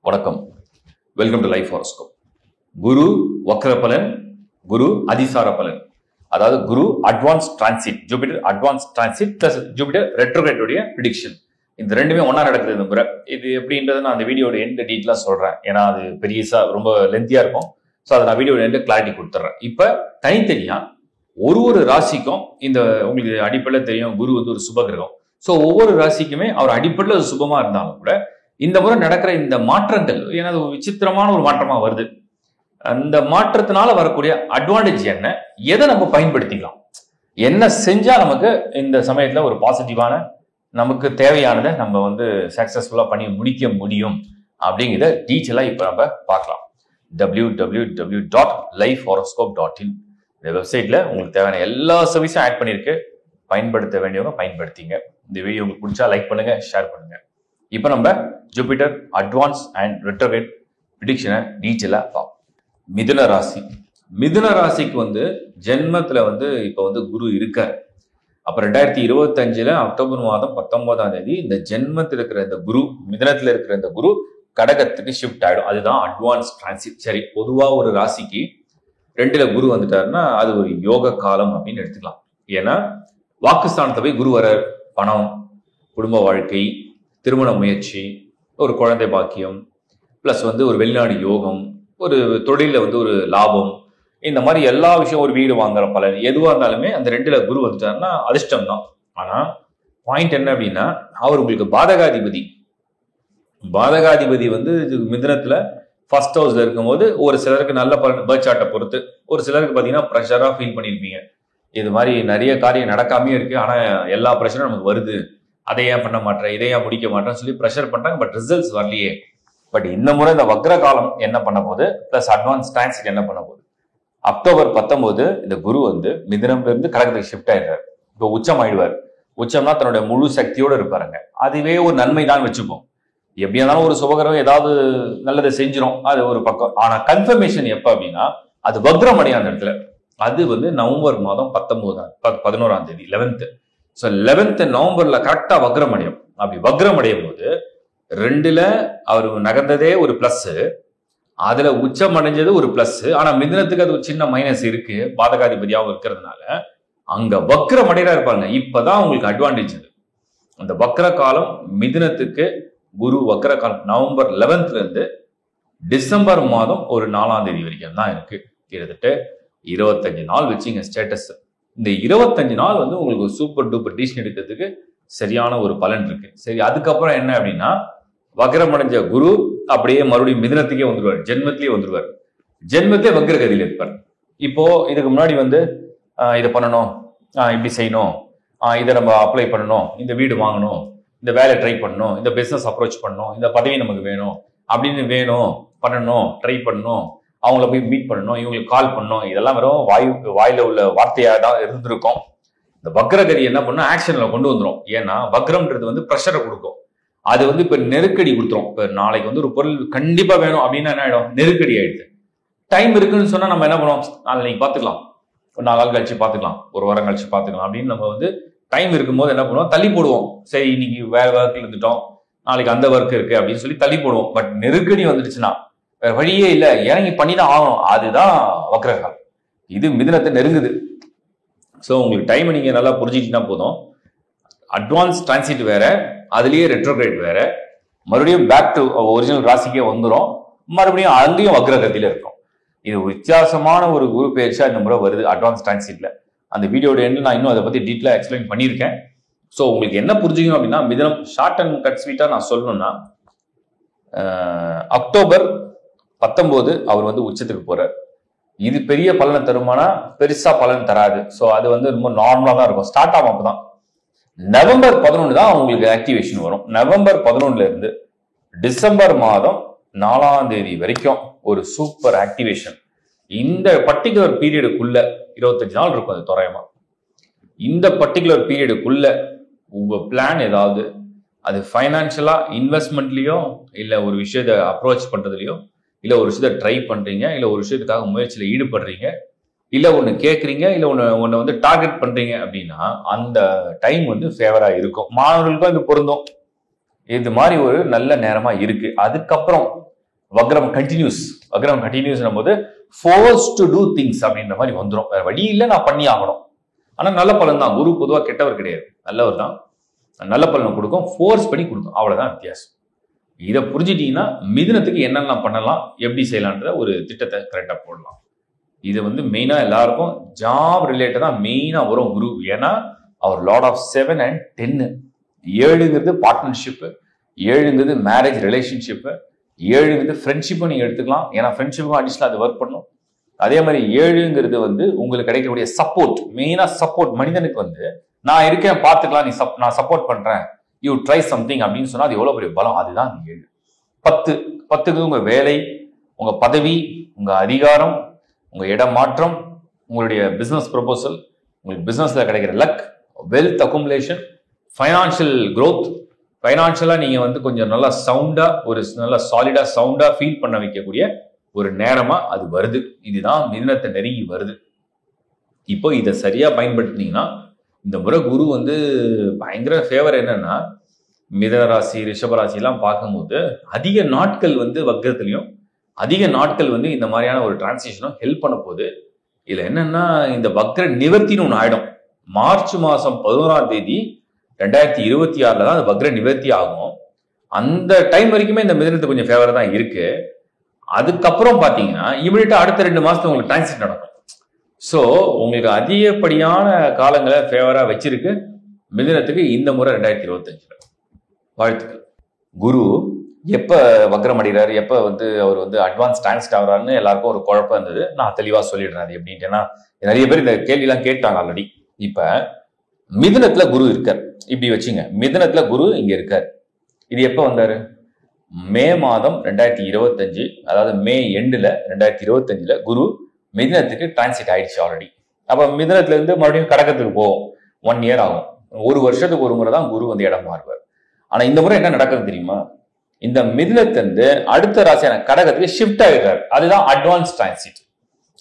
வணக்கம். Welcome to life horoscope. குரு வக்ர பலன், குரு அதிசார பலன். அதாவது குரு advance transit, Jupiter advance transit plus Jupiter retrograde உடைய ப்ரெடிக்ஷன். இந்த ரெண்டுமே ஒன்னா நடக்குது இந்த முறை. இது எப்படின்றத நான் அந்த வீடியோட எண்ட் டீட்டெயிலாக சொல்றேன். ஏன்னா அது பெரியசா ரொம்ப லென்த்தியா இருக்கும். ஸோ அதை நான் வீடியோட எண்ட் கிளாரிட்டி கொடுத்துட்றேன். இப்போ தனித்தனியா ஒரு ராசிக்கும் இந்த உங்களுக்கு அடிப்படையில் தெரியும், குரு வந்து ஒரு சுப கிரகம். ஸோ ஒவ்வொரு ராசிக்குமே அவர் அடிப்படையில் சுபமா இருந்தாலும் கூட இந்த முறை நடக்கிற இந்த மாற்றங்கள் ஏன்னா அது விசித்திரமான ஒரு மாற்றமா வருது. அந்த மாற்றத்தினால வரக்கூடிய அட்வான்டேஜ் என்ன, எதை நம்ம பயன்படுத்திக்கலாம், என்ன செஞ்சா நமக்கு இந்த சமயத்துல ஒரு பாசிட்டிவான நமக்கு தேவையானதை நம்ம வந்து சக்சஸ்ஃபுல்லா பண்ணி முடிக்க முடியும் அப்படிங்கிறத டீச்சலா இப்ப நம்ம பார்க்கலாம். www.lifehoroscope.in இந்த வெப்சைட்ல உங்களுக்கு தேவையான எல்லா சர்வீஸும் ஆட் பண்ணிருக்கு. பயன்படுத்த வேண்டியவங்க பயன்படுத்திங்க. இந்த வீடியோ உங்களுக்கு பிடிச்சா லைக் பண்ணுங்க, ஷேர் பண்ணுங்க. இப்போ நம்ம ஜூபிட்டர் அட்வான்ஸ் அண்ட் ரெட்ரோகிரேட் ப்ரெடிக்ஷனை டீட்டெயிலா பார்ப்போம். மிதுன ராசி. மிதுன ராசிக்கு வந்து ஜென்மத்துல வந்து இப்போ வந்து குரு இருக்கார். அப்ப 2025 அக்டோபர் மாதம் 19ஆம் தேதி இந்த ஜென்மத்தில் இருக்கிற இந்த குரு, மிதுனத்துல இருக்கிற இந்த குரு கடகத்துக்கு ஷிஃப்ட் ஆயிடும். அதுதான் அட்வான்ஸ் டிரான்சிட். சரி, பொதுவா ஒரு ராசிக்கு 2ல குரு வந்துட்டாருன்னா அது ஒரு யோக காலம் அப்படின்னு எடுத்துக்கலாம். ஏன்னா வாக்குஸ்தானத்தை போய் குரு வர பணம், குடும்ப வாழ்க்கை, திருமண முயற்சி, ஒரு குழந்தை பாக்கியம், பிளஸ் வந்து ஒரு வெளிநாடு யோகம், ஒரு தொழில வந்து ஒரு லாபம், இந்த மாதிரி எல்லா விஷயம், ஒரு வீடு வாங்குற பலன், எதுவாக இருந்தாலுமே அந்த 2ல குரு வந்துட்டாருன்னா அதிர்ஷ்டம் தான். ஆனா பாயிண்ட் என்ன அப்படின்னா, அவர் உங்களுக்கு பாதகாதிபதி. பாதகாதிபதி வந்து மிதுனத்துல ஃபர்ஸ்ட் ஹவுஸ்ல இருக்கும்போது ஒரு சிலருக்கு நல்ல பலன், பர்த் சார்ட்டை பொறுத்து, ஒரு சிலருக்கு பார்த்தீங்கன்னா ப்ரெஷரா ஃபீல் பண்ணியிருப்பீங்க. இது மாதிரி நிறைய காரியம் நடக்காமே இருக்கு, ஆனா எல்லா ப்ரெஷரும் நமக்கு வருது, அதை ஏன் பண்ண மாட்டேன், இதை ஏன் முடிக்க மாட்டேன்னு சொல்லி ப்ரெஷர் பண்றாங்க. பட் ரிசல்ட்ஸ் வரலையே. பட் இந்த முறை இந்த வக்ர காலம் என்ன பண்ண போகுது, பிளஸ் அட்வான்ஸ் டிரான்சிட் என்ன பண்ண போகுது, அக்டோபர் 19 இந்த குரு வந்து மிதுனம்ல இருந்து கடகத்துக்கு ஷிஃப்ட் ஆயிடுறாரு. இப்போ உச்சம் ஆயிடுவார். உச்சம்னா தன்னுடைய முழு சக்தியோடு இருப்பாருங்க. அதுவே ஒரு நன்மை தான் வச்சுப்போம். எப்படி இருந்தாலும் ஒரு சுபகிரகம் ஏதாவது நல்லதை செஞ்சிடும், அது ஒரு பக்கம். ஆனா கன்ஃபர்மேஷன் எப்ப அப்படின்னா, அது வக்ரம் அடையான இடத்துல, அது வந்து நவம்பர் மாதம் 11ஆம் தேதி 11th. ஸோ 11th நவம்பர்ல கரெக்டா வக்ரம் அடையும். அப்படி வக்ரம் அடையும் போது 2ல அவர் நகர்ந்ததே ஒரு பிளஸ், அதுல உச்சம் அடைஞ்சது ஒரு பிளஸ். ஆனா மிதுனத்துக்கு அது ஒரு சின்ன மைனஸ் இருக்கு, பாதகாதிபதியாகவும் இருக்கிறதுனால. அங்க வக்ரம் அடையா இருப்பாங்க. இப்பதான் உங்களுக்கு அட்வான்டேஜ். அந்த வக்ர காலம் மிதுனத்துக்கு குரு வக்ர காலம் நவம்பர் 11th இருந்து டிசம்பர் மாதம் ஒரு 4ஆம் தேதி வரைக்கும் தான் இருக்கு. கிட்டத்தட்ட 25 நாள் வச்சுங்க ஸ்டேட்டஸ். இந்த 25 நாள் வந்து உங்களுக்கு சூப்பர் டூப்பர் டிசிஷன் எடுக்கிறதுக்கு சரியான ஒரு பலன் இருக்கு. சரி, அதுக்கப்புறம் என்ன அப்படின்னா, வக்ரம் அடைஞ்ச குரு அப்படியே மறுபடியும் மிதுனத்துக்கே வந்துருவார், ஜென்மத்திலேயே வந்துருவார். ஜென்மத்திலே வக்ரகதியில் இருப்பார். இப்போ இதுக்கு முன்னாடி வந்து இதை பண்ணணும், இப்படி செய்யணும், இதை நம்ம அப்ளை பண்ணணும், இந்த வீடு வாங்கணும், இந்த வேலை ட்ரை பண்ணணும், இந்த பிசினஸ் அப்ரோச் பண்ணணும், இந்த பதவி நமக்கு வேணும் அப்படின்னு வேணும், பண்ணணும், ட்ரை பண்ணணும், அவங்கள போய் மீட் பண்ணணும், இவங்களுக்கு கால் பண்ணணும், இதெல்லாம் வெறும் வாயில உள்ள வார்த்தையாக தான் இருந்திருக்கும். இந்த வக்ரகதி என்ன பண்ணணும், ஆக்ஷன்ல கொண்டு வந்துடும். ஏன்னா வக்ரம்ன்றது வந்து ப்ரெஷரை கொடுக்கும். அது வந்து இப்ப நெருக்கடி கொடுத்துரும். இப்ப நாளைக்கு வந்து ஒரு பொருள் கண்டிப்பா வேணும் அப்படின்னா என்ன ஆயிடும், நெருக்கடி ஆயிடுது. டைம் இருக்குன்னு சொன்னா நம்ம என்ன பண்ணுவோம், நாளைக்கு பார்த்துக்கலாம், ஒரு 4 நாள் கழிச்சு பார்த்துக்கலாம், ஒரு வாரம் கழிச்சு பார்த்துக்கலாம் அப்படின்னு நம்ம வந்து டைம் இருக்கும்போது என்ன பண்ணுவோம், தள்ளி போடுவோம். சரி, இன்னைக்கு வேற ஒர்க்ல இருந்துட்டோம், நாளைக்கு அந்த ஒர்க் இருக்கு அப்படின்னு சொல்லி தள்ளி போடுவோம். பட் நெருக்கடி வந்துடுச்சுன்னா வேற வழியே இல்லை, இறங்கி பண்ணிதான் ஆகணும். அதுதான் வக்ரகாலம். இது மிதுனத்தை நெருங்குது. ஸோ உங்களுக்கு டைம் நீங்க நல்லா புரிஞ்சுக்கிட்டா போதும். அட்வான்ஸ் டிரான்சிட் வேற, அதுலயே ரெட்ரோகிரேட் வேற, மறுபடியும் பேக் டு ஒரிஜினல் ராசிக்கே வந்துடும், மறுபடியும் அங்கேயும் வக்ரகதியில இருக்கும். இது வித்தியாசமான ஒரு குரு பயிற்சியா இந்த முறை வருது அட்வான்ஸ் டிரான்சிட்ல. அந்த வீடியோட எண்ணில் நான் இன்னும் அதை பத்தி டீட்டெயிலாக எக்ஸ்பிளைன் பண்ணியிருக்கேன். ஸோ உங்களுக்கு என்ன புரிஞ்சுக்கணும் அப்படின்னா, மிதுனம் ஷார்ட் அண்ட் கட் ஸ்வீட்டா நான் சொல்லணும்னா, அக்டோபர் 19 அவர் வந்து உச்சத்துக்கு போறார். இது பெரிய பலனை தருமானா, பெருசா பலன் தராது. ஸோ அது வந்து ரொம்ப நார்மலா தான் இருக்கும். ஸ்டார்ட் ஆகும் அப்பதான். நவம்பர் 11 தான் உங்களுக்கு ஆக்டிவேஷன் வரும். நவம்பர் 11 இருந்து டிசம்பர் மாதம் 4ஆம் தேதி வரைக்கும் ஒரு சூப்பர் ஆக்டிவேஷன். இந்த பர்டிகுலர் பீரியடுக்குள்ள 25 நாள் இருக்கும் அது தோராயமா. இந்த பர்டிகுலர் பீரியடுக்குள்ள உங்க பிளான் ஏதாவது, அது ஃபைனான்சியலா இன்வெஸ்ட்மெண்ட்லயோ, இல்ல ஒரு விஷயத்தை அப்ரோச் பண்றதுலயோ, இல்ல ஒரு விஷயத்தை ட்ரை பண்றீங்க, இல்ல ஒரு விஷயத்துக்காக முயற்சியில ஈடுபடுறீங்க, இல்ல ஒண்ணு கேட்குறீங்க, இல்ல ஒண்ணு வந்து டார்கெட் பண்றீங்க அப்படின்னா அந்த டைம் வந்து ஃபேவரா இருக்கும். மாணவர்களுக்கும் இது பொருந்தும். இது மாதிரி ஒரு நல்ல நேரமா இருக்கு. அதுக்கப்புறம் வக்ரம் கண்டினியூஸ் போது ஃபோர்ஸ் டு டூ திங்ஸ் அப்படின்ற மாதிரி வந்துடும். வேற வழி இல்லை, நான் பண்ணி ஆகணும். ஆனா நல்ல பலன் தான். குரு பொதுவாக கெட்டவர் கிடையாது, நல்லவர் தான். நல்ல பலனை கொடுக்கும், ஃபோர்ஸ் பண்ணி கொடுக்கும், அவ்வளவுதான் வித்தியாசம். இதை புரிஞ்சிட்டீங்கன்னா மிதுனத்துக்கு என்னெல்லாம் பண்ணலாம், எப்படி செய்யலான்ற ஒரு திட்டத்தை கரெக்டாக போடலாம். இது மெயினா எல்லாருக்கும் ஜாப் ரிலேட்டடா மெயினா வரும் குரு. ஏன்னா அவர் லார்ட் ஆஃப் 7 and 10. 7ங்கிறது பார்ட்னர்ஷிப், 7ங்கிறது மேரேஜ் ரிலேஷன்ஷிப், 7ங்கிறது ஃப்ரெண்ட்ஷிப்பும் நீங்க எடுத்துக்கலாம். ஏன்னா ஃப்ரெண்ட்ஷிப்பும் அடிஷனல் அது ஒர்க் பண்ணும். அதே மாதிரி 7ங்கிறது உங்களுக்கு கிடைக்கக்கூடிய சப்போர்ட், மெயினா சப்போர்ட். மனிதனுக்கு நான் இருக்கேன் பார்த்துக்கலாம், நான் சப்போர்ட் பண்றேன், யூ ட்ரை சம்திங் அப்படின்னு சொன்னா அது எவ்வளவு பெரிய பலம். அதுதான் 7. 10க்கு உங்க வேலை, உங்க பதவி, உங்க அதிகாரம், உங்க இடமாற்றம், உங்களுடைய பிசினஸ் ப்ரொபோசல், உங்களுக்கு பிசினஸ்ல கிடைக்கிற luck, wealth accumulation, financial growth. ஃபைனான்சியலா நீங்க கொஞ்சம் நல்லா சவுண்டா, ஒரு நல்லா சாலிடா சவுண்டா ஃபீல் பண்ண வைக்கக்கூடிய ஒரு நேரமா அது வருது. இதுதான் மிதுனத்தை நெருங்கி வருது. இப்போ இதை சரியா பயன்படுத்தினீங்கன்னா இந்த முறை குரு பயங்கர ஃபேவர். என்னன்னா மிதுன ராசி, ரிஷபராசி எல்லாம் பார்க்கும்போது அதிக நாட்கள் வக்ரத்திலையும் அதிக நாட்கள் இந்த மாதிரியான ஒரு டிரான்சிஷனும் ஹெல்ப் பண்ண போகுது. இதுல என்னன்னா இந்த வக்ர நிவர்த்தின்னு ஒன்று ஆயிடும். மார்ச் மாசம் 11ஆம் தேதி 2026 தான் அந்த வக்ர நிவர்த்தி ஆகும். அந்த டைம் வரைக்குமே இந்த மிதுனத்துக்கு கொஞ்சம் ஃபேவர் தான் இருக்கு. அதுக்கப்புறம் பாத்தீங்கன்னா இமிடியட்டா அடுத்த 2 மாசத்துல உங்களுக்கு டிரான்சிட் நடக்கும். ஸோ உங்களுக்கு அதிகப்படியான காலங்களை ஃபேவரா வச்சிருக்கு மிதுனத்துக்கு இந்த முறை 2025. வாழ்த்துக்கள். குரு எப்ப வக்ரம் அடைகிறாரு, எப்ப அவர் அட்வான்ஸ் டிரான்சிட் ஆகிறாருன்னு எல்லாருக்கும் ஒரு குழப்பம் இருந்தது. நான் தெளிவா சொல்லிடுறேன் அது எப்படின்ட்டு. ஏன்னா நிறைய பேர் இந்த கேள்வியெல்லாம் கேட்டாங்க ஆல்ரெடி. இப்ப மிதுனத்துல குரு இருக்கார், இப்படி வச்சுங்க. மிதுனத்துல குரு இங்க இருக்கார். இது எப்ப வந்தாரு? மே மாதம் 2025, அதாவது மே எண்டுல 2025 குரு மிதுனத்துக்கு டிரான்சிட் ஆயிடுச்சு ஆல்ரெடி. அப்ப மிதுனத்துல இருந்து மறுபடியும் கடகத்துக்கு போகும். 1 year ஆகும். ஒரு வருஷத்துக்கு ஒரு முறை தான் குரு இடம் மாறுவார். ஆனா இந்த முறை என்ன நடக்குது தெரியுமா? இந்த மிதுனத்திலிருந்து அடுத்த ராசியான கடகத்துக்கு ஷிஃப்ட் ஆகிடுறாரு. அதுதான் அட்வான்ஸ் டிரான்சிட்.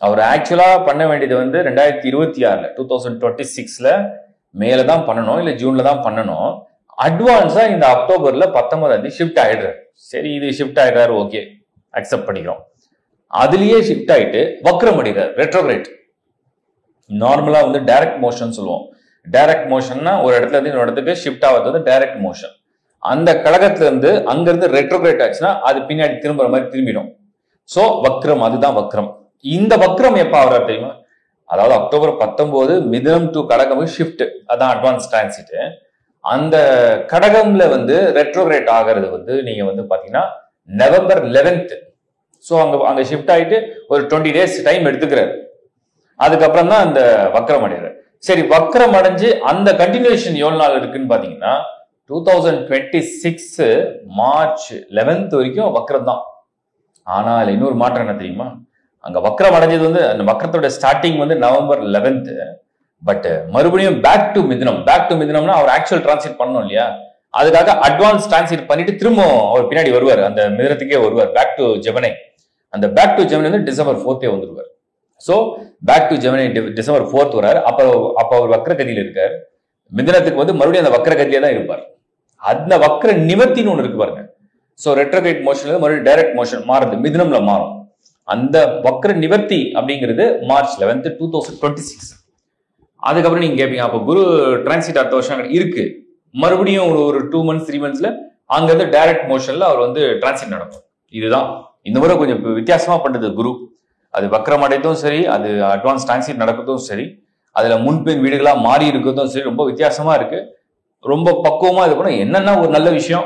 அவர் ஆக்சுவலா பண்ண வேண்டியது 2026 2026 மேலதான் பண்ணணும், இல்ல ஜூன்ல தான் பண்ணணும். அட்வான்ஸா இந்த அக்டோபர்ல 19 ஷிஃப்ட் ஆயிடுறாரு. சரி, இது ஷிஃப்ட் ஆயிடுறாரு, ஓகே, அக்செப்ட் பண்ணிக்கிறோம். அதுலயே ஷிஃப்ட் ஆயிட்டு வக்ரம் அடைகிறார், ரெட்ரோகிரேட். நார்மலா டைரக்ட் மோஷன் சொல்லுவோம். டைரக்ட் மோஷன்னா ஒரு இடத்துல இருந்து இன்னொரு இடத்துக்கு ஷிஃப்ட் ஆகிறது டைரக்ட் மோஷன். அந்த கடகத்துல இருந்து அங்க இருந்து ரெட்ரோகிரேட் ஆச்சுன்னா அது பின்னாடி திரும்புற மாதிரி திரும்பிடும். சோ வக்ரம், அதுதான் வக்ரம். இந்த வக்ரம் எப்ப ஆகிறார் தெரியுமா? அதாவது அக்டோபர் 19 மிதுனம் டு கடகம் ஷிஃப்ட், அதான் அட்வான்ஸ் டிரான்சிட். அந்த கடகம்ல ரெட்ரோகிரேட் ஆகிறது நீங்க பாத்தீங்கன்னா நவம்பர் 11. ஸோ அங்க ஷிஃப்ட் ஆயிட்டு ஒரு 20 days டைம் எடுத்துக்கிறாரு. அதுக்கப்புறம் தான் அந்த வக்ரம் அடைகிறார். சரி, வக்ரம் அடைஞ்சு அந்த கண்டினியூஷன் எவ்வளவு நாள் இருக்குன்னு பாத்தீங்கன்னா 2026 மார்ச் 11 வரைக்கும் வக்ரம் தான். ஆனால் இன்னொரு மாற்றம் என்ன தெரியுமா? அங்க வக்ரம் அடைஞ்சது அந்த வக்ரத்தோட ஸ்டார்டிங் நவம்பர் 11. பட் மறுபடியும் பேக் டு மிதுனம்னா அவர் ஆக்சுவல் டிரான்சிட் பண்ணணும் இல்லையா? அதுக்காக அட்வான்ஸ் டிரான்சிட் பண்ணிட்டு திரும்ப அவர் பின்னாடி வருவார், அந்த மிதுனத்துக்கே வருவார். Back to Gemini. அந்த பேக் டு ஜெமினி டிசம்பர் 4 வந்துருவார். So back to Gemini December 4 வராரு. அப்ப அவர் வக்ரகதியில இருக்காரு. மிதுனத்துக்கு மறுபடியும் அந்த வக்ரகதியிலே தான் இருப்பார். அந்த வக்ர நிவர்த்தின்னு ஒண்ணு இருக்கு பாருங்க. சோ ரெட்ரோகிரேட் மோஷன்ல மறுபடியும் டைரக்ட் மோஷன் மாறுது, மிதுனம்ல மாறும். அந்த வக்ர நிவர்த்தி அப்படிங்கிறது மார்ச் 11 2026. அதுக்கப்புறம் நீங்க கேட்பீங்க, அப்ப குரு டிரான்சிட் அடுத்த வருஷம் இருக்கு, மறுபடியும் ஒரு 2 months 3 monthsல அங்க இருந்து டைரக்ட் மோஷன்ல அவர் டிரான்சிட் நடக்கும். இதுதான் இந்த முறை கொஞ்சம் வித்தியாசமா பண்றது குரு. அது வக்ரம் அடையதும் சரி, அது அட்வான்ஸ் டிரான்சிட் நடக்கிறதும் சரி, அதுல முன்பின் வீடுகளா மாறி இருக்கிறதும் சரி, ரொம்ப வித்தியாசமா இருக்கு. ரொம்ப பக்குவமா இது பண்ண. என்னன்னா ஒரு நல்ல விஷயம்,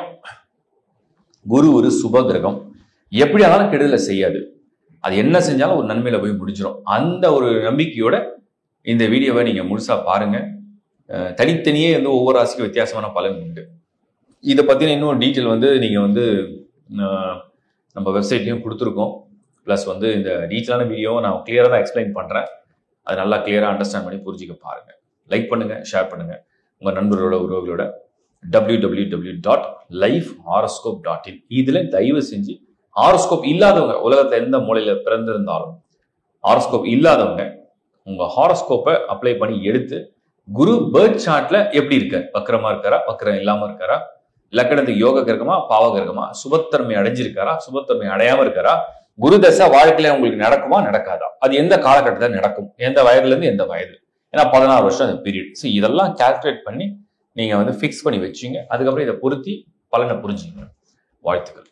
குரு ஒரு சுப கிரகம், எப்படி ஆனாலும் கெடுதலை செய்யாது. அது என்ன செஞ்சாலும் ஒரு நன்மையில போய் முடிஞ்சிடும். அந்த ஒரு நம்பிக்கையோட இந்த வீடியோவை நீங்க முழுசா பாருங்க. தனித்தனியே ஒவ்வொரு ராசிக்கும் வித்தியாசமான பலன் உண்டு. இதை பத்தின இன்னும் டீட்டெயில் நீங்க நம்ம வெப்சைட்லயும் கொடுத்துருக்கோம். பிளஸ் இந்த டீட்டெயிலான வீடியோவை நான் கிளியரா தான் எக்ஸ்பிளைன் பண்றேன். அது நல்லா கிளியரா அண்டர்ஸ்டாண்ட் பண்ணி புரிஞ்சுக்க பாருங்க. லைக் பண்ணுங்க, ஷேர் பண்ணுங்க உங்க நண்பர்களோட, உறவுகளோட. www.lifehoroscope.in இதுல தயவு செஞ்சு ஹாரோஸ்கோப் இல்லாதவங்க, உலகத்துல எந்த மூலையில பிறந்திருந்தாலும் ஹாரோஸ்கோப் இல்லாதவங்க உங்க ஹாரோஸ்கோப்பை அப்ளை பண்ணி எடுத்து குரு பர்த் சார்ட்ல எப்படி இருக்காரு, வக்ரமா இருக்காரா, வக்ரம் இல்லாம இருக்காரா, லக்கணத்துக்கு யோக கிரகமா பாவ கிரகமா, சுபத்தன்மை அடைஞ்சிருக்காரா சுபத்தன்மை அடையாம இருக்காரா, குரு தசை வாழ்க்கையில உங்களுக்கு நடக்குமா நடக்காதா, அது எந்த காலகட்டத்தில் நடக்கும், எந்த வயதுல இருந்து எந்த வயது, ஏன்னா 16 வருஷம் அந்த பீரியட். ஸோ இதெல்லாம் கால்குலேட் பண்ணி நீங்க ஃபிக்ஸ் பண்ணி வச்சுங்க. அதுக்கப்புறம் இதை பொருத்தி பலனை புரிஞ்சுங்க. வாழ்த்துக்கள்.